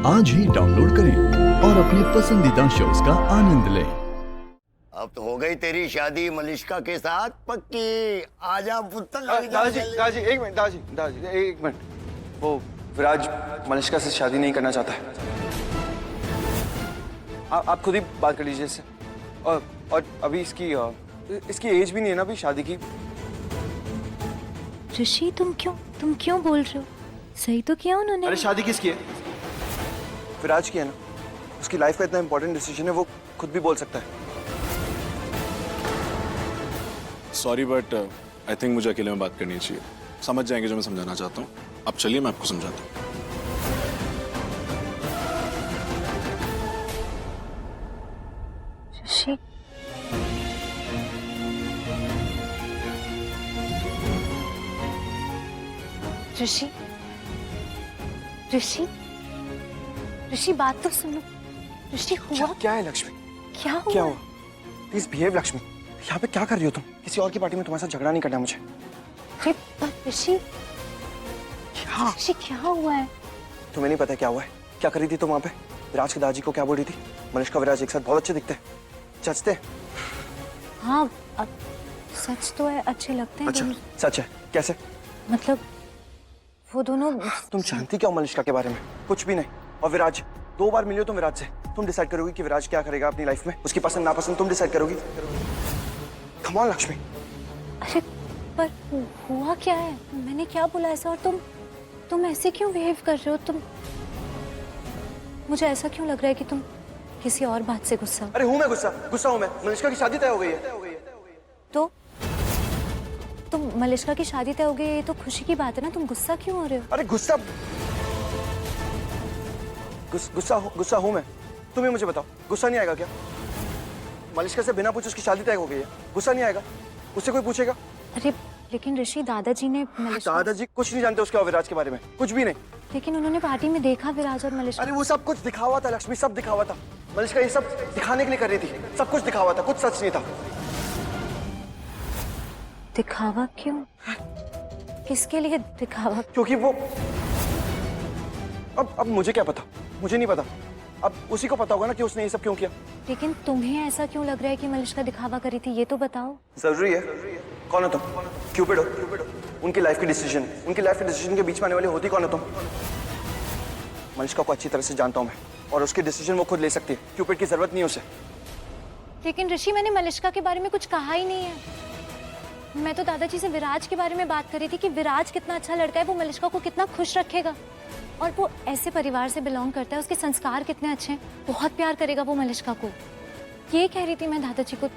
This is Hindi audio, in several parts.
आज ही डाउनलोड करें और अपने पसंदीदा शोज का आनंद लें। अब तो हो गई तेरी शादी मलिष्का के साथ पक्की। आजा पुत्र। दादाजी एक मिनट, दादाजी एक मिनट। वो विराज मलिष्का से शादी नहीं करना चाहता है। आप खुद ही बात कर लीजिए इससे। और अभी इसकी एज भी नहीं है ना अभी शादी की। ऋषि तुम क्यों बोल रहे हो? सही तो किया उन्होंने। अरे शादी किसकी है? विराज की है ना। उसकी लाइफ का इतना इंपॉर्टेंट डिसीजन है, वो खुद भी बोल सकता है। सॉरी बट आई थिंक मुझे अकेले में बात करनी चाहिए। समझ जाएंगे जो मैं समझाना चाहता हूँ। अब चलिए मैं आपको समझाता हूँ। ऋषि ऋषि ऋषि ऋषि बात तो सुनो। ऋषि हुआ क्या है लक्ष्मी? क्या क्या हुआ? हुआ? Please behave Lakshmi. यहाँ पे क्या कर रही हो तुम? किसी और की पार्टी में तुम्हारे साथ झगड़ा नहीं करना मुझे। अरे ऋषि क्या? ऋषि क्या हुआ है? तुम्हें नहीं पता क्या हुआ है? क्या कर रही थी तुम वहाँ पे? विराज के दादाजी को क्या बोल रही थी? मलिष्का विराज एक साथ बहुत अच्छे दिखते हैं, जचते हैं। हाँ अब सच तो है, अच्छे लगते हैं अच्छा दोनों। सच है? कैसे? मतलब वो दोनों। तुम जानती क्या हो मलिष्का के बारे में? कुछ भी नहीं। और विराज, 2 बार मिली हो तुम विराज से। तुम डिसाइड करोगी कि विराज क्या करेगा अपनी लाइफ में। उसकी पसंद नापसंद तुम डिसाइड करोगी। Come on Lakshmi. अरे पर हुआ क्या है? मैंने क्या बोला ऐसा? और तुम ऐसे क्यों बिहेव कर रहे हो? मुझे ऐसा क्यों लग रहा है कि तुम किसी और बात से गुस्सा हो? अरे हूँ मैं गुस्सा हूँ मैं। मलिष्का की शादी तय हो गई है। तो तुम मलिष्का की शादी तय हो गई, ये तो खुशी की बात है ना, तुम गुस्सा क्यों हो रहे हो? अरे गुस्सा हूँ मैं। तुम ही मुझे बताओ, गुस्सा नहीं आएगा क्या? मलिष्का से बिना पूछे उसकी शादी तय हो गई है, गुस्सा नहीं आएगा? उससे कोई पूछेगा? अरे लेकिन ऋषि दादाजी ने दादाजी कुछ नहीं जानते उसके और विराज के बारे में, कुछ भी नहीं। लेकिन उन्होंने पार्टी में देखा विराज और मलिष्का। अरे वो सब कुछ दिखावा था लक्ष्मी, सब दिखावा था। मलिष्का ये सब दिखाने के लिए कर रही थी, सब कुछ दिखावा था, कुछ सच नहीं था। दिखावा क्यों? किसके लिए दिखावा? क्योंकि वो अब मुझे क्या पता, मुझे नहीं पता। अब उसी को पता होगा ना कि उसने ये सब क्यों किया। लेकिन तुम्हें ऐसा क्यों लग रहा है कि मलिष्का दिखावा करी थी, ये तो बताओ। जरूरी है? कौन हो तुम? क्यूपिड हो? उनकी लाइफ के डिसीजन के बीच में आने वाली होती कौन हो तुम? मलिष्का को अच्छी तरह से जानता हूं मैं, और उसके डिसीजन वो खुद ले सकती है। क्यूपिड की जरूरत नहीं है उसे। लेकिन ऋषि मैंने मलिष्का के बारे में कुछ कहा ही नहीं है। मैं तो दादाजी से विराज के बारे में बात कर रही थी कि विराज कितना अच्छा लड़का है, वो मलिष्का को कितना खुश रखेगा, और वो ऐसे परिवार से बिलोंग करता है, उसके संस्कार कितने अच्छे हैं, बहुत प्यार करेगा वो मलिष्का को। ये कह रही थी मैं दादाजी को।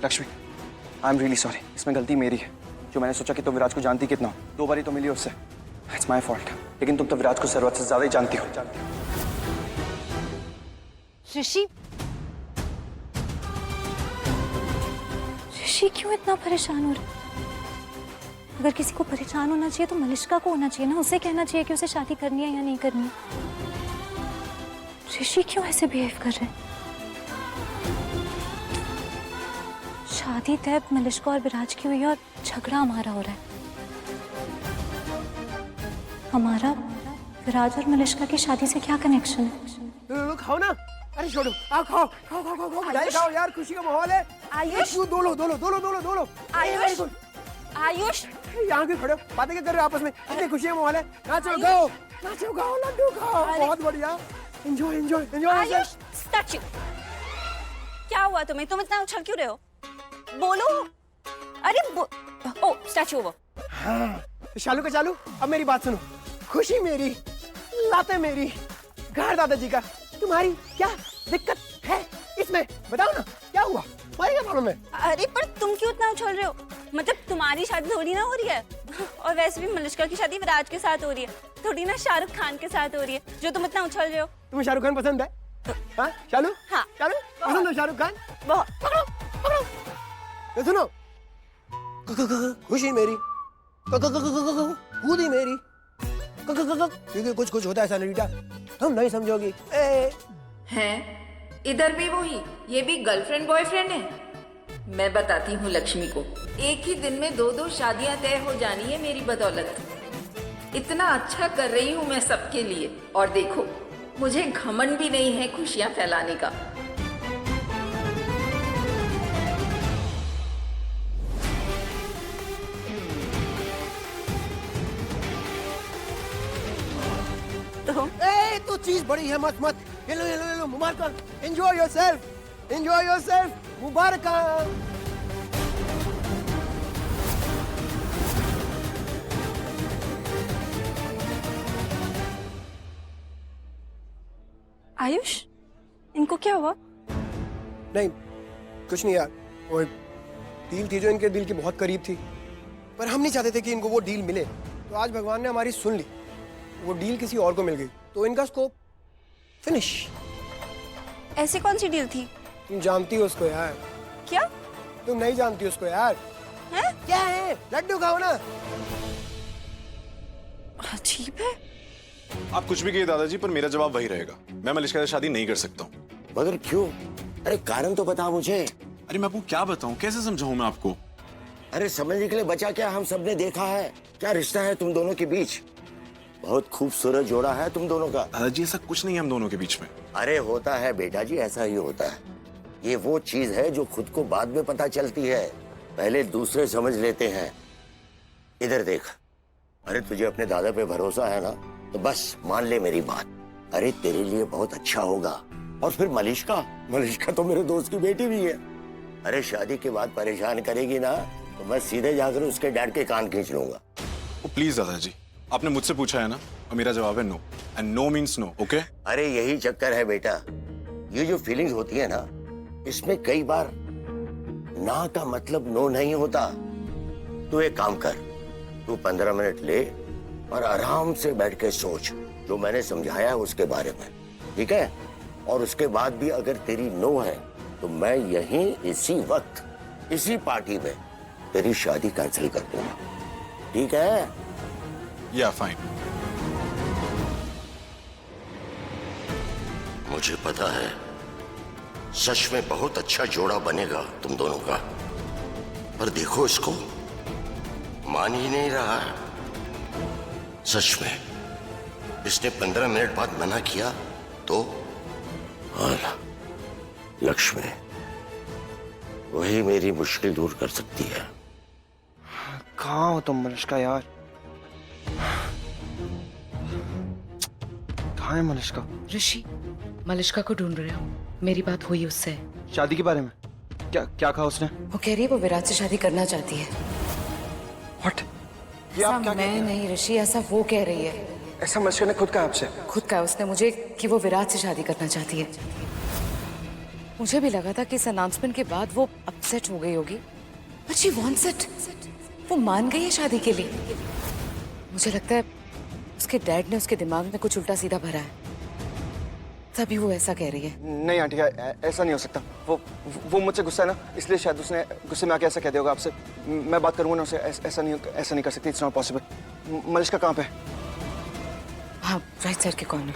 Lakshmi, I am really sorry. इसमें गलती मेरी है, जो मैंने सोचा कि तुम विराज को जानती कितना हो। 2 बार ही तो मिली उससे, इट्स माय फॉल्ट। लेकिन तुम तो विराज को जरूरत से ज्यादा ही जानती हो। ऋषि क्यों इतना परेशान हो रहे? अगर किसी को परेशान होना चाहिए तो मलिष्का को होना चाहिए ना, उसे कहना चाहिए कि उसे शादी करनी है या नहीं करनी है। ऋषि क्यों ऐसे बिहेव कर रहे हैं? शादी तय मलिष्का और विराज की हुई है और झगड़ा हमारा हो रहा है। हमारा विराज और मलिष्का की शादी से क्या कनेक्शन है? खाओ ना। अरे छोड़ो, आओ खाओ मिठाई खाओ यार, खुशी का माहौल है। आयुष दो लो। आयुष यहाँ क्यों खड़े हो? बातें क्या कर रहे हो आपस में? इतनी खुशी का माहौल है। नाचो गाओ, लड्डू खाओ। बहुत बढ़िया। एंजॉय। आयुष स्टैचू, क्या हुआ तुम्हें? तुम इतना उछल क्यों रहे हो? बोलो। अरे ओ स्टैचू वो। हाँ शालू का चालू। अब मेरी बात सुनो। खुशी मेरी, लाते मेरी, घर दादाजी का। तुम्हारी क्या दिक्कत है इसमें? बताओ ना, क्या हुआ? क्या प्रॉब्लम है? अरे पर तुम क्यों इतना उछल रहे हो? मतलब तुम्हारी शादी थोड़ी ना हो रही है, और वैसे भी मलिष्का की शादी विराज के साथ हो रही है, थोड़ी ना शाहरुख खान के साथ हो रही है, जो तुम इतना उछल रहे हो। तुम्हें शाहरुख खान पसंद है? हाँ शालू? हाँ शालू पसंद है शाहरुख खान? बहुत। पकड़ो। सुनो, खुशी मेरी, कूदी मेरी, क्योंकि कुछ होता है सनरीटा, तुम नहीं समझोगी। हैं? इधर भी वही, ये भी गर्लफ्रेंड बॉयफ्रेंड है। मैं बताती हूँ लक्ष्मी को, एक ही दिन में 2-2 शादियां तय हो जानी है मेरी बदौलत। इतना अच्छा कर रही हूँ मैं सबके लिए, और देखो मुझे घमंड भी नहीं है खुशियां फैलाने का। तो ए तो चीज बड़ी है, मत मत। ये लो मुबारक, एंजॉय योरसेल्फ, मुबारक। आयुष, इनको क्या हुआ? नहीं कुछ नहीं यार, वो डील थी जो इनके दिल की बहुत करीब थी, पर हम नहीं चाहते थे कि इनको वो डील मिले। तो आज भगवान ने हमारी सुन ली, वो डील किसी और को मिल गई, तो इनका स्कोप फिनिश। ऐसी कौन सी डील थी? तुम जानती हो उसको यार। क्या? तुम नहीं जानती उसको यार। हैं? क्या है? लड्डू खाओ ना। अजीब है। आप कुछ भी कहिए दादाजी, पर मेरा जवाब वही रहेगा। मैं मलिश्का से शादी नहीं कर सकता हूँ। मगर क्यों? अरे कारण तो बता मुझे। अरे मैं आपको क्या बताऊं, कैसे समझाऊं मैं आपको? अरे समझने के लिए बचा क्या, हम सबने देखा है क्या रिश्ता है तुम दोनों के बीच। बहुत खूबसूरत जोड़ा है तुम दोनों का। दादाजी ऐसा कुछ नहीं है हम दोनों के बीच में। अरे होता है बेटा जी, ऐसा ही होता है। ये वो चीज है जो खुद को बाद में पता चलती है, पहले दूसरे समझ लेते हैं। इधर देख, अरे तुझे अपने दादा पे भरोसा है ना, तो बस मान ले मेरी बात। अरे तेरे लिए बहुत अच्छा होगा। और फिर मलिश्का तो मेरे दोस्त की बेटी भी है। अरे शादी के बाद परेशान करेगी ना, तो मैं सीधे जाकर उसके डैड के कान खींच लूंगा। ओ प्लीज दादाजी, आपने मुझसे पूछा है ना, और मेरा जवाब है no, and no means no, okay? अरे यही चक्कर है बेटा, ये जो फीलिंग्स होती है ना, इसमें कई बार ना का मतलब नो नहीं होता। तू एक काम कर, तू 15 मिनट ले और आराम से बैठ के सोच जो मैंने समझाया है उसके बारे में, ठीक है? और उसके बाद भी अगर तेरी नो है तो मैं यहीं इसी वक्त इसी पार्टी में तेरी शादी कैंसिल कर दूंगा, ठीक है? या फाइन। मुझे पता है सच में बहुत अच्छा जोड़ा बनेगा तुम दोनों का, पर देखो इसको, मान ही नहीं रहा है। सच में इसने 15 मिनट बाद मना किया तो और लक्ष्मी वही मेरी मुश्किल दूर कर सकती है। कहाँ हो तुम मलिश्का यार? कहाँ है मलिश्का? ऋषि, मलिश्का को ढूंढ रहे हो। मेरी बात हुई उससे। शादी के बारे में क्या क्या कहा उसने? वो कह रही है वो विराट से शादी करना चाहती है। व्हाट? ऐसा मैं नहीं ऋषि, ऐसा वो कह रही है। ऐसा मलिश्का ने खुद कहा आपसे? खुद कहा उसने मुझे कि वो विराट से शादी करना चाहती है। मुझे भी लगा था कि इस अनाउंसमेंट के बाद वो अपसेट हो गई होगी, बट शी वांट्स इट। वो मान गई है शादी के लिए। मुझे लगता है उसके डैड ने उसके दिमाग में कुछ उल्टा सीधा भरा है, तभी वो ऐसा कह रही है। नहीं आंटी, ऐसा नहीं हो सकता। वो मुझसे गुस्सा है ना, इसलिए शायद उसने गुस्से में आके ऐसा कह दिया होगा आपसे। मैं बात करूंगा ना उससे, ऐसा नहीं कर सकती। It's not possible. मलिश्का कहाँ पे? हाँ, राइट साइड के कॉर्नर।